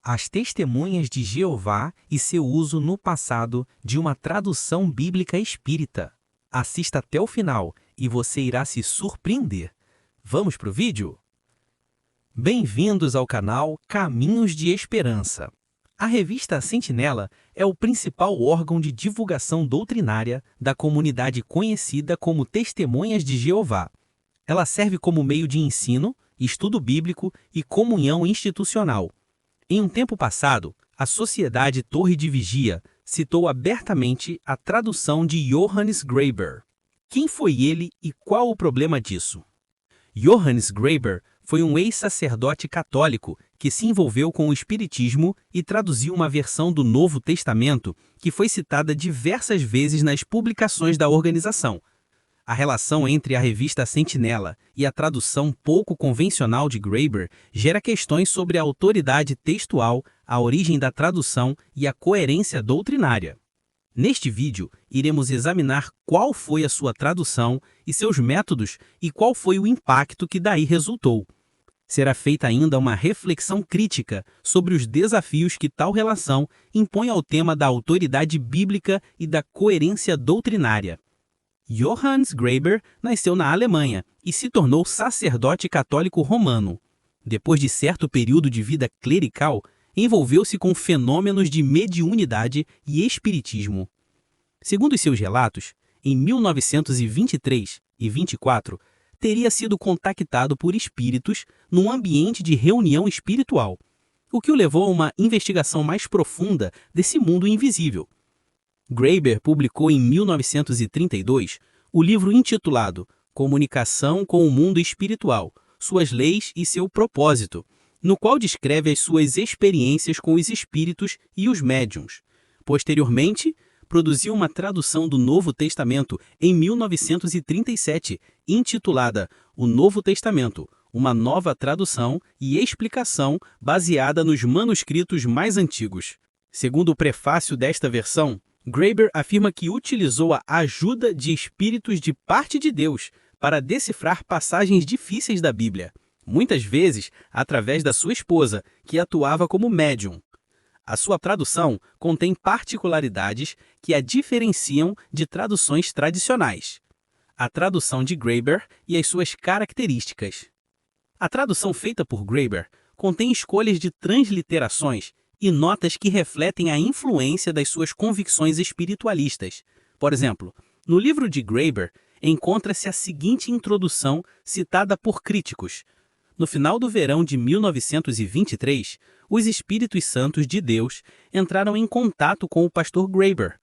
As Testemunhas de Jeová e seu uso no passado de uma tradução bíblica espírita. Assista até o final e você irá se surpreender. Vamos para o vídeo? Bem-vindos ao canal Caminhos de Esperança. A revista Sentinela é o principal órgão de divulgação doutrinária da comunidade conhecida como Testemunhas de Jeová. Ela serve como meio de ensino, estudo bíblico e comunhão institucional. Em um tempo passado, a Sociedade Torre de Vigia citou abertamente a tradução de Johannes Graeber. Quem foi ele e qual o problema disso? Johannes Graeber foi um ex-sacerdote católico que se envolveu com o espiritismo e traduziu uma versão do Novo Testamento que foi citada diversas vezes nas publicações da organização. A relação entre a revista Sentinela e a tradução pouco convencional de Graeber gera questões sobre a autoridade textual, a origem da tradução e a coerência doutrinária. Neste vídeo, iremos examinar qual foi a sua tradução e seus métodos e qual foi o impacto que daí resultou. Será feita ainda uma reflexão crítica sobre os desafios que tal relação impõe ao tema da autoridade bíblica e da coerência doutrinária. Johannes Graeber nasceu na Alemanha e se tornou sacerdote católico romano. Depois de certo período de vida clerical, envolveu-se com fenômenos de mediunidade e espiritismo. Segundo os seus relatos, em 1923 e 24, teria sido contactado por espíritos num ambiente de reunião espiritual, o que o levou a uma investigação mais profunda desse mundo invisível. Graeber publicou em 1932 o livro intitulado Comunicação com o Mundo Espiritual, Suas Leis e Seu Propósito, no qual descreve as suas experiências com os espíritos e os médiuns. Posteriormente, produziu uma tradução do Novo Testamento em 1937, intitulada O Novo Testamento, uma nova tradução e explicação baseada nos manuscritos mais antigos. Segundo o prefácio desta versão, Graeber afirma que utilizou a ajuda de espíritos de parte de Deus para decifrar passagens difíceis da Bíblia, muitas vezes através da sua esposa, que atuava como médium. A sua tradução contém particularidades que a diferenciam de traduções tradicionais. A tradução de Graeber e as suas características. A tradução feita por Graeber contém escolhas de transliterações e notas que refletem a influência das suas convicções espiritualistas. Por exemplo, no livro de Graeber encontra-se a seguinte introdução citada por críticos. No final do verão de 1923, os Espíritos Santos de Deus entraram em contato com o pastor Graeber.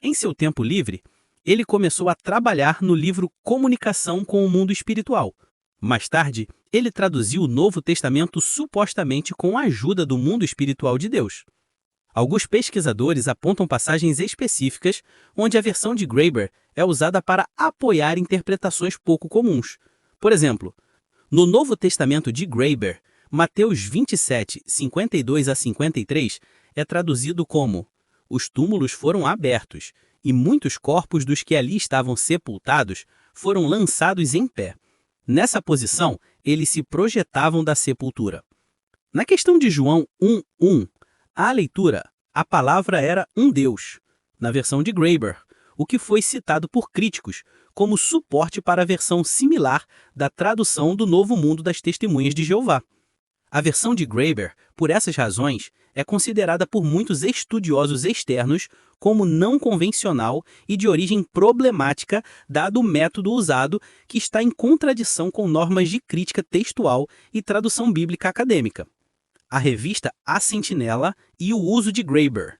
Em seu tempo livre, ele começou a trabalhar no livro Comunicação com o Mundo Espiritual. Mais tarde, ele traduziu o Novo Testamento supostamente com a ajuda do mundo espiritual de Deus. Alguns pesquisadores apontam passagens específicas onde a versão de Graeber é usada para apoiar interpretações pouco comuns. Por exemplo, no Novo Testamento de Graeber, Mateus 27, 52 a 53 é traduzido como: os túmulos foram abertos, e muitos corpos dos que ali estavam sepultados foram lançados em pé. Nessa posição, eles se projetavam da sepultura. Na questão de João 1:1, a leitura, a palavra era um Deus, na versão de Graeber, o que foi citado por críticos como suporte para a versão similar da tradução do Novo Mundo das Testemunhas de Jeová. A versão de Graeber, por essas razões, é considerada por muitos estudiosos externos como não convencional e de origem problemática, dado o método usado que está em contradição com normas de crítica textual e tradução bíblica acadêmica. A revista A Sentinela e o uso de Graeber.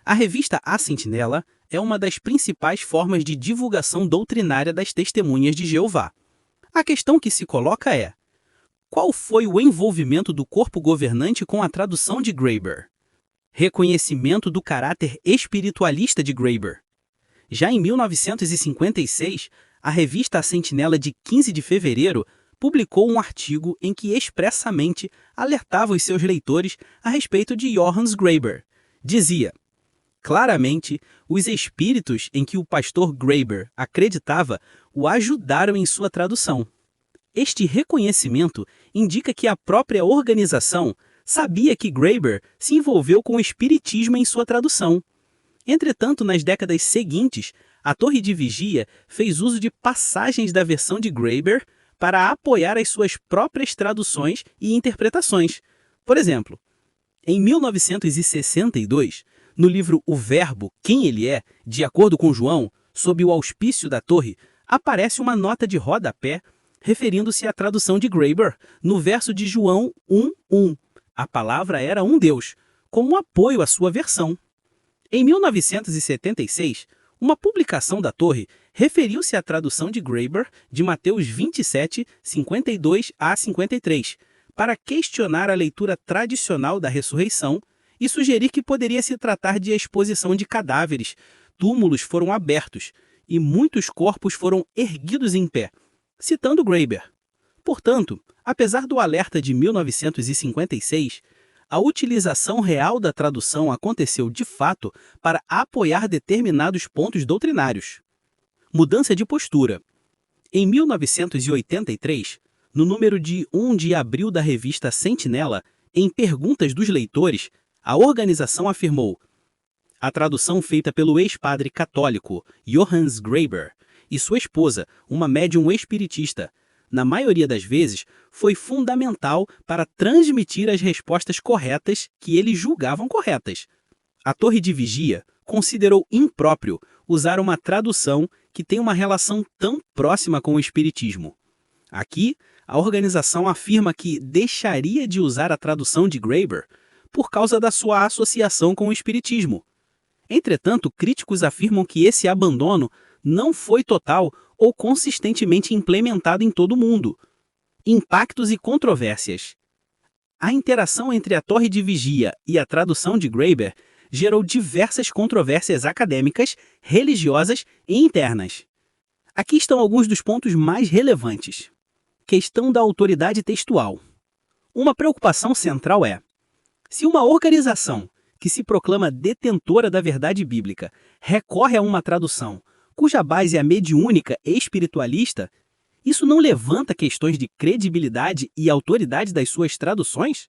A revista A Sentinela é uma das principais formas de divulgação doutrinária das Testemunhas de Jeová. A questão que se coloca é: qual foi o envolvimento do corpo governante com a tradução de Graeber? Reconhecimento do caráter espiritualista de Graeber. Já em 1956, a revista A Sentinela de 15 de fevereiro publicou um artigo em que expressamente alertava os seus leitores a respeito de Johannes Graeber. Dizia: claramente, os espíritos em que o pastor Graeber acreditava o ajudaram em sua tradução. Este reconhecimento indica que a própria organização sabia que Graeber se envolveu com o espiritismo em sua tradução. Entretanto, nas décadas seguintes, a Torre de Vigia fez uso de passagens da versão de Graeber para apoiar as suas próprias traduções e interpretações. Por exemplo, em 1962, no livro O Verbo, Quem Ele É, de acordo com João, sob o auspício da Torre, aparece uma nota de rodapé referindo-se à tradução de Graeber no verso de João 1:1. A palavra era um Deus, como apoio à sua versão. Em 1976, uma publicação da Torre referiu-se à tradução de Graeber de Mateus 27, 52 a 53, para questionar a leitura tradicional da ressurreição e sugerir que poderia se tratar de exposição de cadáveres. Túmulos foram abertos e muitos corpos foram erguidos em pé, citando Graeber. Portanto, apesar do alerta de 1956, a utilização real da tradução aconteceu de fato para apoiar determinados pontos doutrinários. Mudança de postura. Em 1983, no número de 1 de abril da revista Sentinela, em perguntas dos leitores, a organização afirmou: a tradução feita pelo ex-padre católico Johannes Graeber e sua esposa, uma médium espiritista, na maioria das vezes, foi fundamental para transmitir as respostas corretas que eles julgavam corretas. A Torre de Vigia considerou impróprio usar uma tradução que tem uma relação tão próxima com o espiritismo. Aqui, a organização afirma que deixaria de usar a tradução de Graeber por causa da sua associação com o espiritismo. Entretanto, críticos afirmam que esse abandono não foi total ou consistentemente implementado em todo o mundo. Impactos e controvérsias. A interação entre a Torre de Vigia e a tradução de Graeber gerou diversas controvérsias acadêmicas, religiosas e internas. Aqui estão alguns dos pontos mais relevantes. Questão da autoridade textual. Uma preocupação central é: se uma organização que se proclama detentora da verdade bíblica recorre a uma tradução cuja base é mediúnica e espiritualista, isso não levanta questões de credibilidade e autoridade das suas traduções?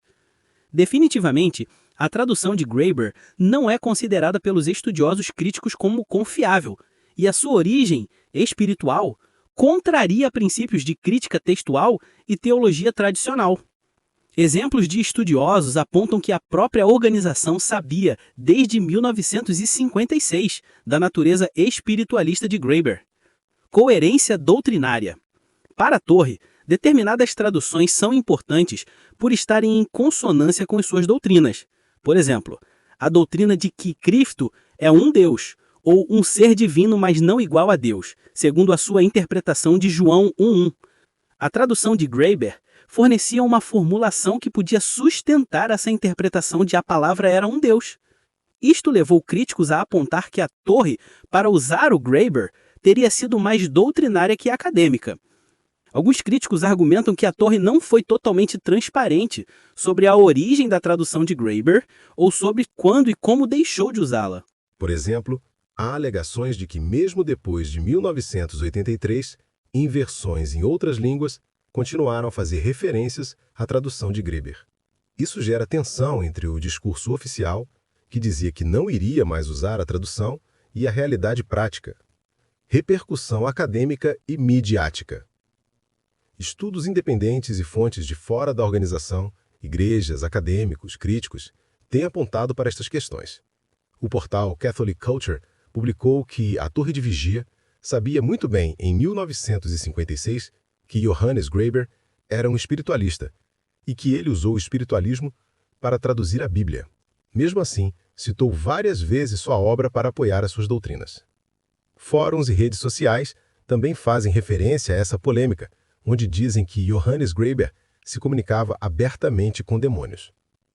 Definitivamente, a tradução de Graeber não é considerada pelos estudiosos críticos como confiável, e a sua origem espiritual contraria princípios de crítica textual e teologia tradicional. Exemplos de estudiosos apontam que a própria organização sabia, desde 1956, da natureza espiritualista de Graeber. Coerência doutrinária. Para a Torre, determinadas traduções são importantes por estarem em consonância com suas doutrinas. Por exemplo, a doutrina de que Cristo é um Deus, ou um ser divino, mas não igual a Deus, segundo a sua interpretação de João 1:1. A tradução de Graeber fornecia uma formulação que podia sustentar essa interpretação de a palavra era um Deus. Isto levou críticos a apontar que a Torre, para usar o Graeber, teria sido mais doutrinária que acadêmica. Alguns críticos argumentam que a Torre não foi totalmente transparente sobre a origem da tradução de Graeber ou sobre quando e como deixou de usá-la. Por exemplo, há alegações de que mesmo depois de 1983, em versões em outras línguas, continuaram a fazer referências à tradução de Graeber. Isso gera tensão entre o discurso oficial, que dizia que não iria mais usar a tradução, e a realidade prática. Repercussão acadêmica e midiática. Estudos independentes e fontes de fora da organização, igrejas, acadêmicos, críticos, têm apontado para estas questões. O portal Catholic Culture publicou que a Torre de Vigia sabia muito bem, em 1956, que Johannes Graeber era um espiritualista e que ele usou o espiritualismo para traduzir a Bíblia. Mesmo assim, citou várias vezes sua obra para apoiar as suas doutrinas. Fóruns e redes sociais também fazem referência a essa polêmica, onde dizem que Johannes Graeber se comunicava abertamente com demônios.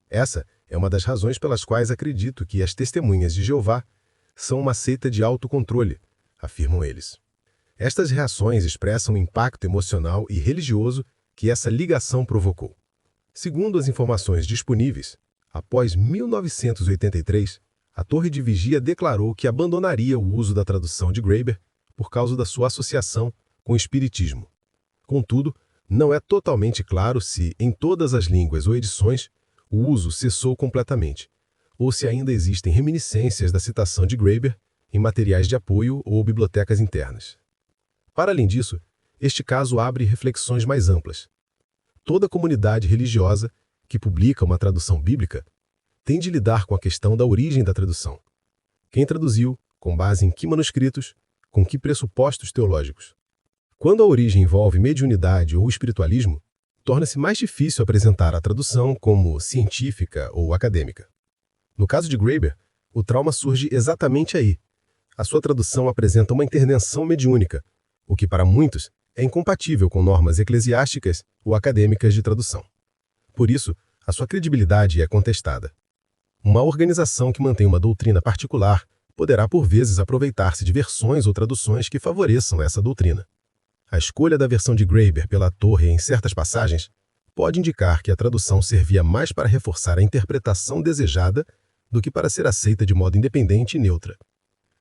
Essa é uma das razões pelas quais acredito que as Testemunhas de Jeová são uma seita de autocontrole, afirmam eles. Estas reações expressam o impacto emocional e religioso que essa ligação provocou. Segundo as informações disponíveis, após 1983, a Torre de Vigia declarou que abandonaria o uso da tradução de Graeber por causa da sua associação com o espiritismo. Contudo, não é totalmente claro se, em todas as línguas ou edições, o uso cessou completamente, ou se ainda existem reminiscências da citação de Graeber em materiais de apoio ou bibliotecas internas. Para além disso, este caso abre reflexões mais amplas. Toda comunidade religiosa que publica uma tradução bíblica tem de lidar com a questão da origem da tradução. Quem traduziu, com base em que manuscritos, com que pressupostos teológicos. Quando a origem envolve mediunidade ou espiritualismo, torna-se mais difícil apresentar a tradução como científica ou acadêmica. No caso de Graeber, o trauma surge exatamente aí. A sua tradução apresenta uma intervenção mediúnica, o que para muitos é incompatível com normas eclesiásticas ou acadêmicas de tradução. Por isso, a sua credibilidade é contestada. Uma organização que mantém uma doutrina particular poderá por vezes aproveitar-se de versões ou traduções que favoreçam essa doutrina. A escolha da versão de Graeber pela Torre em certas passagens pode indicar que a tradução servia mais para reforçar a interpretação desejada do que para ser aceita de modo independente e neutra.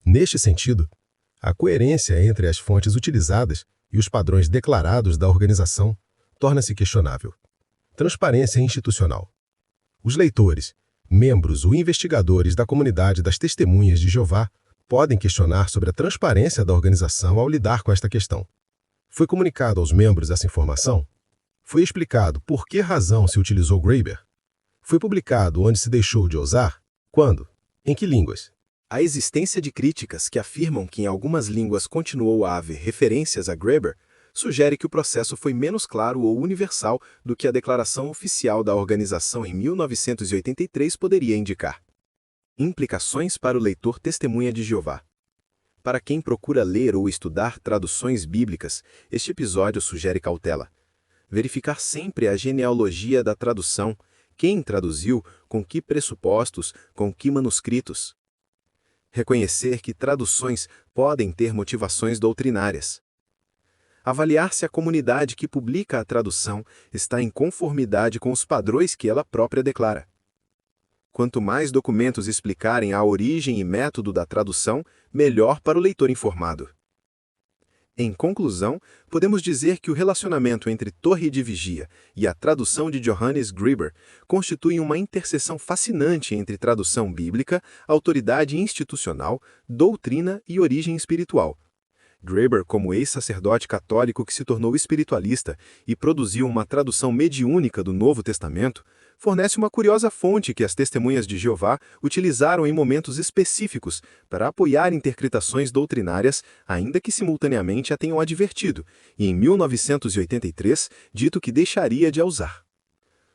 Neste sentido, a coerência entre as fontes utilizadas e os padrões declarados da organização torna-se questionável. Transparência institucional. Os leitores, membros ou investigadores da comunidade das Testemunhas de Jeová podem questionar sobre a transparência da organização ao lidar com esta questão. Foi comunicado aos membros essa informação? Foi explicado por que razão se utilizou Graeber? Foi publicado onde se deixou de usar? Quando? Em que línguas? A existência de críticas que afirmam que em algumas línguas continuou a haver referências a Graeber sugere que o processo foi menos claro ou universal do que a declaração oficial da organização em 1983 poderia indicar. Implicações para o leitor Testemunha de Jeová. Para quem procura ler ou estudar traduções bíblicas, este episódio sugere cautela. Verificar sempre a genealogia da tradução, quem traduziu, com que pressupostos, com que manuscritos. Reconhecer que traduções podem ter motivações doutrinárias. Avaliar se a comunidade que publica a tradução está em conformidade com os padrões que ela própria declara. Quanto mais documentos explicarem a origem e método da tradução, melhor para o leitor informado. Em conclusão, podemos dizer que o relacionamento entre Torre de Vigia e a tradução de Johannes Graeber constitui uma interseção fascinante entre tradução bíblica, autoridade institucional, doutrina e origem espiritual. Graeber, como ex-sacerdote católico que se tornou espiritualista e produziu uma tradução mediúnica do Novo Testamento, fornece uma curiosa fonte que as Testemunhas de Jeová utilizaram em momentos específicos para apoiar interpretações doutrinárias, ainda que simultaneamente a tenham advertido, e em 1983 dito que deixaria de a usar.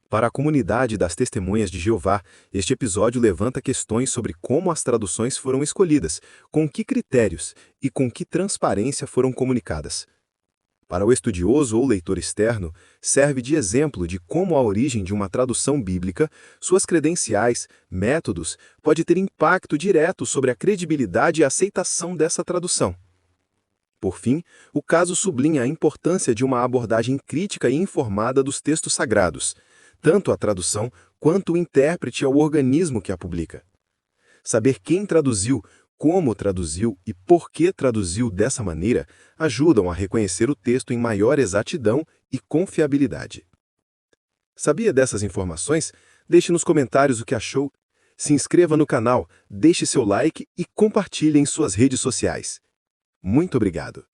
Para a comunidade das Testemunhas de Jeová, este episódio levanta questões sobre como as traduções foram escolhidas, com que critérios e com que transparência foram comunicadas. Para o estudioso ou leitor externo, serve de exemplo de como a origem de uma tradução bíblica, suas credenciais, métodos, pode ter impacto direto sobre a credibilidade e aceitação dessa tradução. Por fim, o caso sublinha a importância de uma abordagem crítica e informada dos textos sagrados, tanto a tradução quanto o intérprete ao organismo que a publica. Saber quem traduziu, como traduziu e por que traduziu dessa maneira ajudam a reconhecer o texto em maior exatidão e confiabilidade. Sabia dessas informações? Deixe nos comentários o que achou. Se inscreva no canal, deixe seu like e compartilhe em suas redes sociais. Muito obrigado!